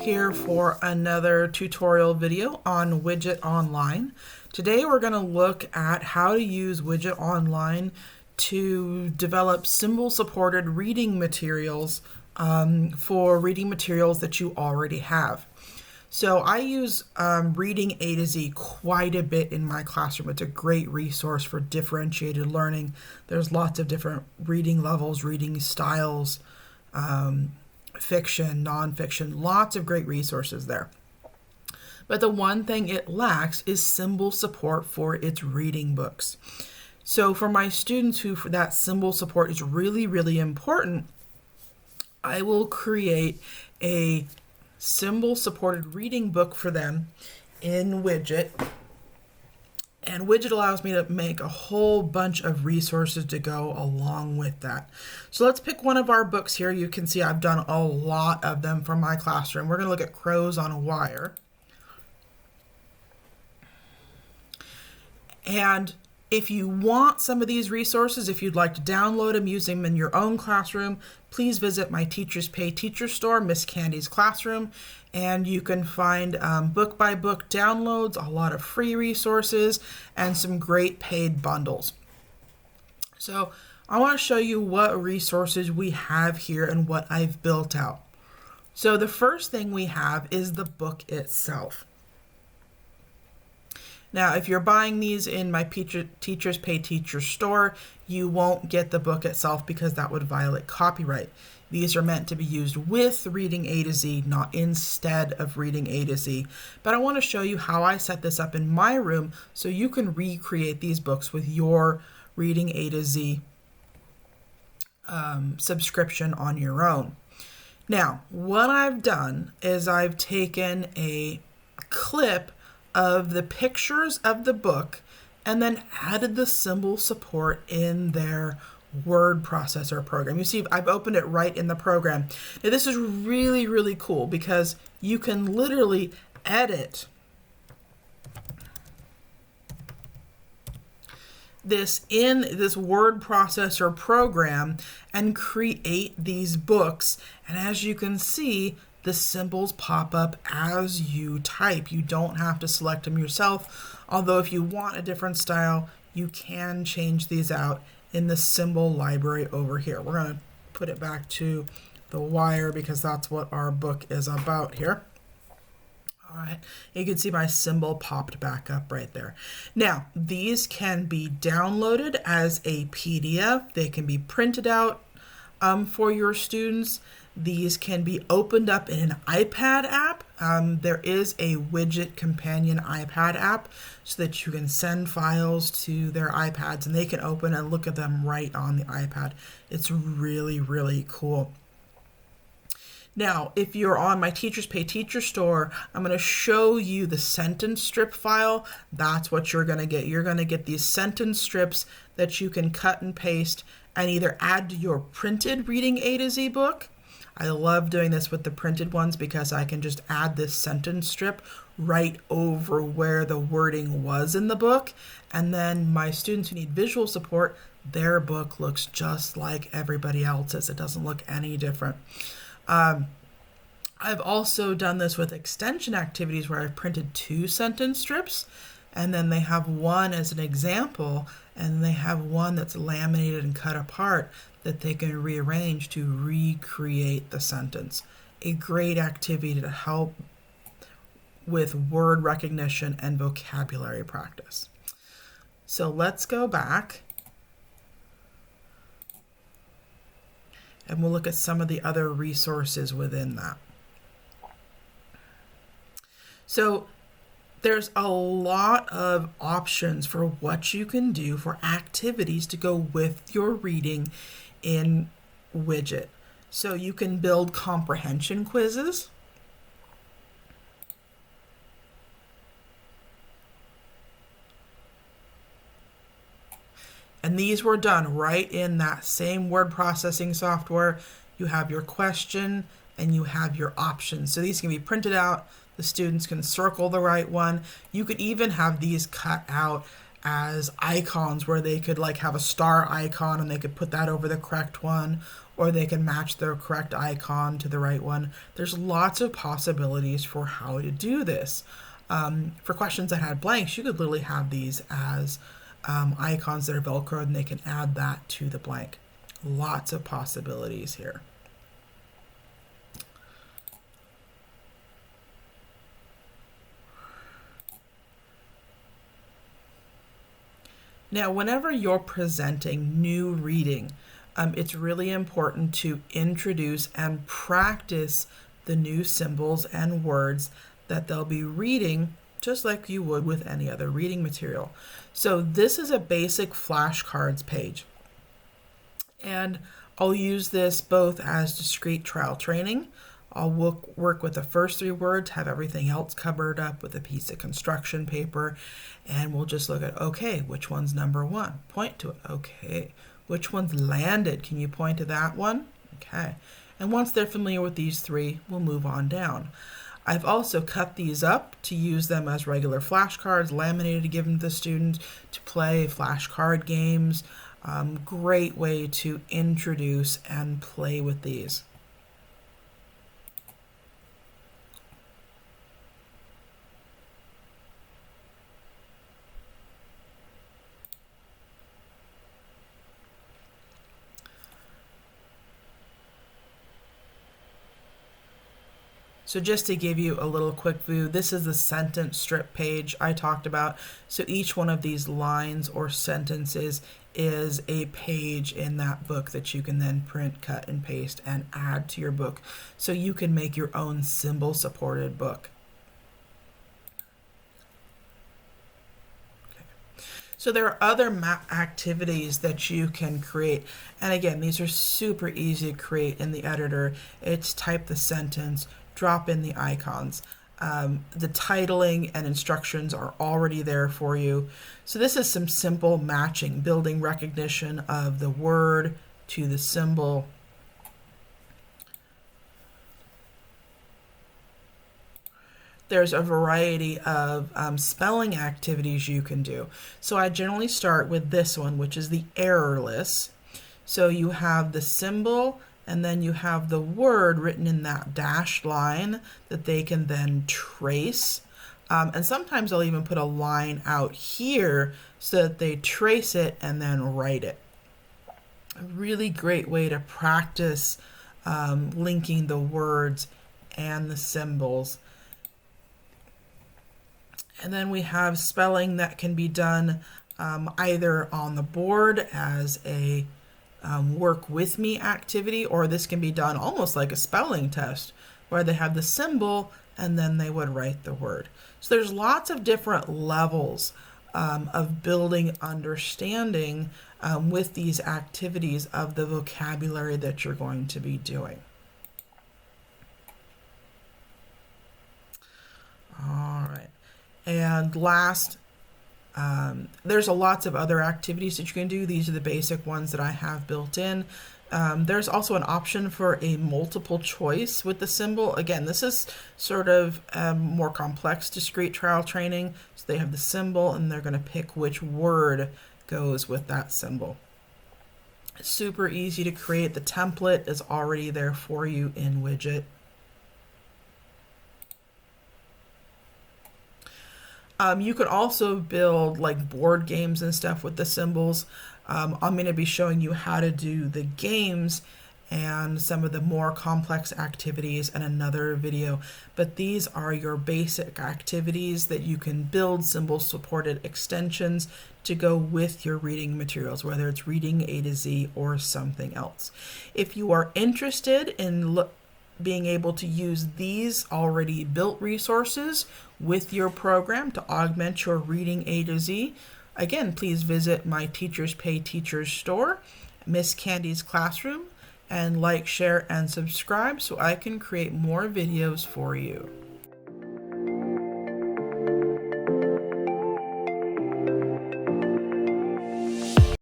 here for another tutorial video on Widgit Online. Today we're going to look at how to use Widgit Online to develop symbol-supported reading materials for reading materials that you already have. So I use Reading A to Z quite a bit in my classroom. It's a great resource for differentiated learning. There's lots of different reading levels, reading styles, fiction, nonfiction, lots of great resources there. But the one thing it lacks is symbol support for its reading books. So for my students who that symbol support is really, really important, I will create a symbol supported reading book for them in Widgit. And Widgit allows me to make a whole bunch of resources to go along with that. So let's pick one of our books here. You can see I've done a lot of them from my classroom. We're going to look at Crows on a Wire. And if you want some of these resources, if you'd like to download them, use them in your own classroom, please visit my Teachers Pay Teacher store, Miss Candy's Classroom, and you can find book by book downloads, a lot of free resources, and some great paid bundles. So I want to show you what resources we have here and what I've built out. So the first thing we have is the book itself. Now, if you're buying these in my Teachers Pay Teacher store, you won't get the book itself because that would violate copyright. These are meant to be used with Reading A to Z, not instead of Reading A to Z. But I want to show you how I set this up in my room so you can recreate these books with your Reading A to Z subscription on your own. Now, what I've done is I've taken a clip of the pictures of the book and then added the symbol support in their word processor program. You see, I've opened it right in the program. Now, this is really, really cool because you can literally edit this in this word processor program and create these books. And as you can see, the symbols pop up as you type. You don't have to select them yourself, although if you want a different style, you can change these out in the symbol library over here. We're going to put it back to the wire because that's what our book is about here. All right, you can see my symbol popped back up right there. Now, these can be downloaded as a PDF. They can be printed out for your students. These can be opened up in an iPad app. There is a Widgit Companion iPad app so that you can send files to their iPads and they can open and look at them right on the iPad. It's really, really cool. Now, if you're on my Teachers Pay Teacher store, I'm going to show you the sentence strip file. That's what you're going to get. You're going to get these sentence strips that you can cut and paste and either add to your printed Reading A to Z book. I love doing this with the printed ones because I can just add this sentence strip right over where the wording was in the book. And then my students who need visual support, their book looks just like everybody else's. It doesn't look any different. I've also done this with extension activities where I've printed 2 sentence strips and then they have one as an example and they have one that's laminated and cut apart that they can rearrange to recreate the sentence. A great activity to help with word recognition and vocabulary practice. So let's go back and we'll look at some of the other resources within that. So there's a lot of options for what you can do for activities to go with your reading in Widgit. So you can build comprehension quizzes. And these were done right in that same word processing software. You have your question and you have your options. So these can be printed out. The students can circle the right one. You could even have these cut out as icons where they could like have a star icon and they could put that over the correct one, or they can match the correct icon to the right one. There's lots of possibilities for how to do this. For questions that had blanks, you could literally have these as icons that are Velcroed, and they can add that to the blank. Lots of possibilities here. Now, whenever you're presenting new reading, it's really important to introduce and practice the new symbols and words that they'll be reading, just like you would with any other reading material. So this is a basic flashcards page. And I'll use this both as discrete trial training. I'll work with the first 3 words, have everything else covered up with a piece of construction paper, and we'll just look at, okay, which one's number 1? Point to it. Okay. Which one's landed? Can you point to that one? Okay. And once they're familiar with these 3, we'll move on down. I've also cut these up to use them as regular flashcards, laminated to give them to the students to play flashcard games. Great way to introduce and play with these. So just to give you a little quick view, this is the sentence strip page I talked about. So each one of these lines or sentences is a page in that book that you can then print, cut, and paste and add to your book. So you can make your own symbol supported book. So there are other activities that you can create. And again, these are super easy to create in the editor. It's type the sentence, drop in the icons. The titling and instructions are already there for you. So this is some simple matching, building recognition of the word to the symbol. There's a variety of spelling activities you can do. So I generally start with this one, which is the errorless. So you have the symbol, and then you have the word written in that dashed line that they can then trace. And sometimes I'll even put a line out here so that they trace it and then write it. A really great way to practice linking the words and the symbols. And then we have spelling that can be done either on the board as a work with me activity, or this can be done almost like a spelling test where they have the symbol and then they would write the word. So there's lots of different levels of building understanding with these activities of the vocabulary that you're going to be doing. All right. And last, there's lots of other activities that you can do. These are the basic ones that I have built in. There's also an option for a multiple choice with the symbol. Again, this is sort of more complex discrete trial training. So they have the symbol and they're going to pick which word goes with that symbol. Super easy to create. The template is already there for you in Widgit. You could also build like board games and stuff with the symbols. I'm going to be showing you how to do the games and some of the more complex activities in another video. But these are your basic activities that you can build symbol supported extensions to go with your reading materials, whether it's reading A to Z or something else. If you are interested in being able to use these already built resources with your program to augment your reading A to Z, again, please visit my Teachers Pay Teachers store, Miss Candy's Classroom, and like, share, and subscribe so I can create more videos for you.